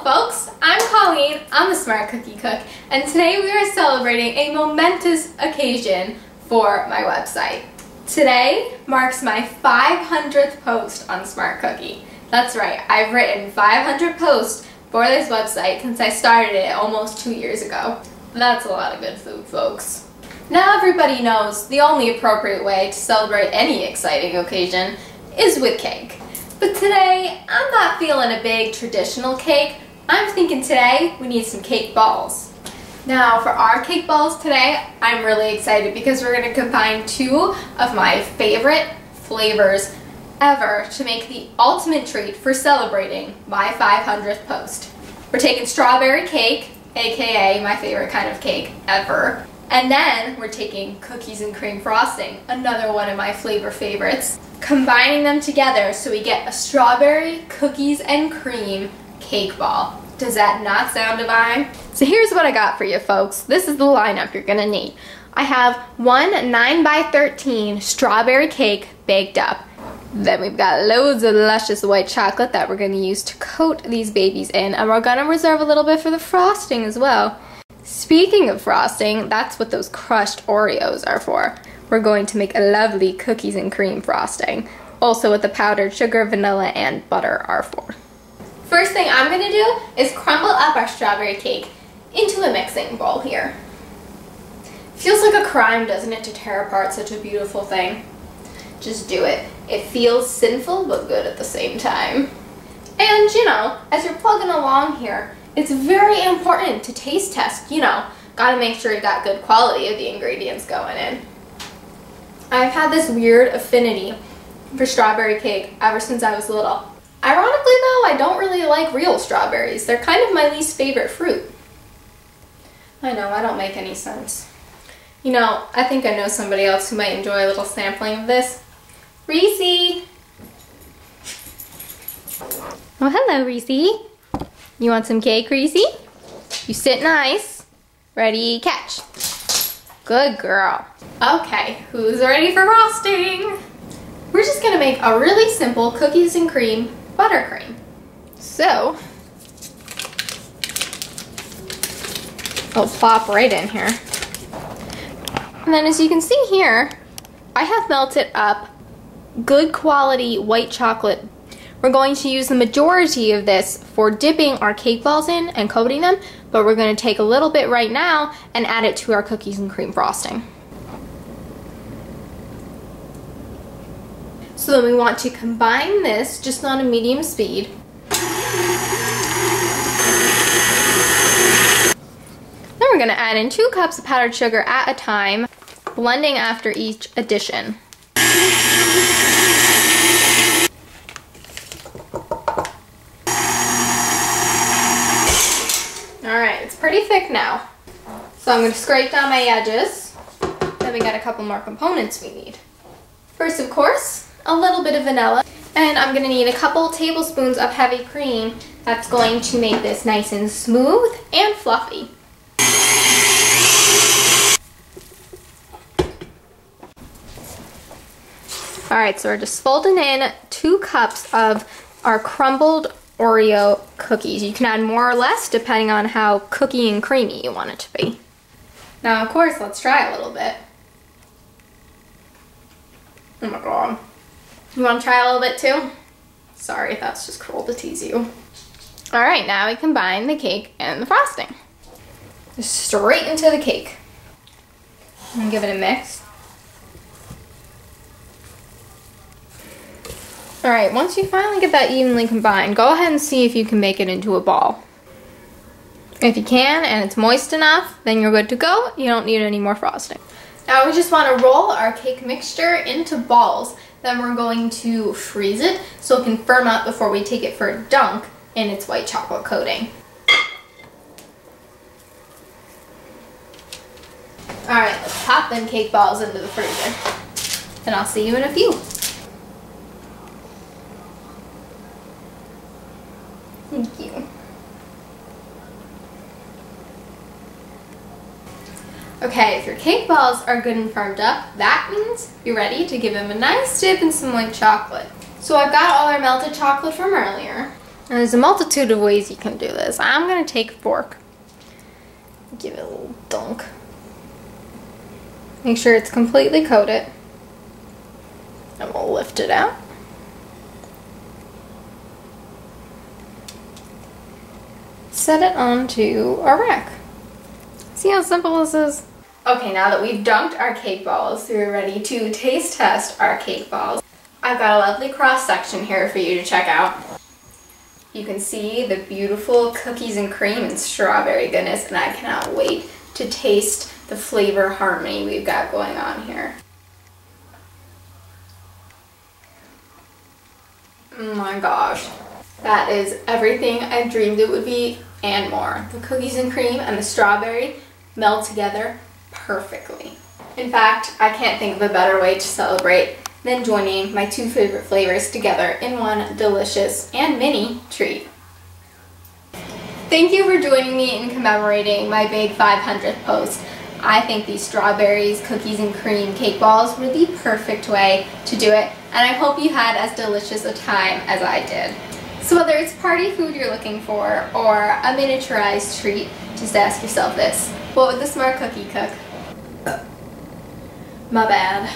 folks, I'm Colleen, I'm the Smart Cookie Cook, and today we are celebrating a momentous occasion for my website. Today marks my 500th post on Smart Cookie. That's right, I've written 500 posts for this website since I started it almost 2 years ago. That's a lot of good food, folks. Now everybody knows the only appropriate way to celebrate any exciting occasion is with cake. But today, I'm not feeling a big traditional cake. I'm thinking today we need some cake balls. Now for our cake balls today, I'm really excited because we're going to combine two of my favorite flavors ever to make the ultimate treat for celebrating my 500th post. We're taking strawberry cake, aka my favorite kind of cake ever. And then we're taking cookies and cream frosting, another one of my flavor favorites, combining them together so we get a strawberry cookies and cream cake ball. Does that not sound divine? So here's what I got for you, folks. This is the lineup you're gonna need. I have one 9x13 strawberry cake baked up. Then we've got loads of luscious white chocolate that we're gonna use to coat these babies in, and we're gonna reserve a little bit for the frosting as well. Speaking of frosting, that's what those crushed Oreos are for. We're going to make a lovely cookies and cream frosting. Also what the powdered sugar, vanilla, and butter are for. First thing I'm going to do is crumble up our strawberry cake into a mixing bowl here. Feels like a crime, doesn't it, to tear apart such a beautiful thing? Just do it. It feels sinful but good at the same time. And you know, as you're plugging along here, it's very important to taste test, you know. Gotta make sure you've got good quality of the ingredients going in. I've had this weird affinity for strawberry cake ever since I was little. Ironically though, I don't really like real strawberries. They're kind of my least favorite fruit. I know, I don't make any sense. You know, I think I know somebody else who might enjoy a little sampling of this. Reese! Oh, hello, Reese. You want some cake, Reese? You sit nice. Ready, catch. Good girl. Okay, who's ready for frosting? We're just gonna make a really simple cookies and cream buttercream. So, it'll plop right in here. And then as you can see here, I have melted up good quality white chocolate. We're going to use the majority of this for dipping our cake balls in and coating them, but we're going to take a little bit right now and add it to our cookies and cream frosting. So then we want to combine this just on a medium speed. Then we're going to add in 2 cups of powdered sugar at a time, blending after each addition. Alright, it's pretty thick now. So I'm going to scrape down my edges. Then we got a couple more components we need. First, of course, a little bit of vanilla. And I'm going to need a couple tablespoons of heavy cream. That's going to make this nice and smooth and fluffy. Alright, so we're just folding in 2 cups of our crumbled Oreo cookies. You can add more or less depending on how cookie and creamy you want it to be. Now, of course, let's try a little bit. Oh my god. You want to try a little bit too? Sorry, that's just cruel to tease you. Alright, now we combine the cake and the frosting. Just straight into the cake. And give it a mix. Alright, once you finally get that evenly combined, go ahead and see if you can make it into a ball. If you can and it's moist enough, then you're good to go. You don't need any more frosting. Now we just want to roll our cake mixture into balls. Then we're going to freeze it so it can firm up before we take it for a dunk in its white chocolate coating. Alright, let's pop them cake balls into the freezer. And I'll see you in a few. Thank you. Okay, if your cake balls are good and firmed up, that means you're ready to give them a nice dip in some white chocolate. So I've got all our melted chocolate from earlier. And there's a multitude of ways you can do this. I'm gonna take a fork, give it a little dunk. Make sure it's completely coated. And we'll lift it out. Set it onto a rack. See how simple this is? Okay, now that we've dunked our cake balls, we're ready to taste test our cake balls. I've got a lovely cross section here for you to check out. You can see the beautiful cookies and cream and strawberry goodness, and I cannot wait to taste the flavor harmony we've got going on here. Oh my gosh, that is everything I dreamed it would be and more. The cookies and cream and the strawberry meld together perfectly. In fact, I can't think of a better way to celebrate than joining my two favorite flavors together in one delicious and mini treat. Thank you for joining me in commemorating my big 500th post. I think these strawberries, cookies and cream cake balls were the perfect way to do it, and I hope you had as delicious a time as I did. So whether it's party food you're looking for or a miniaturized treat, just ask yourself this: what would the smart cookie cook? My bad.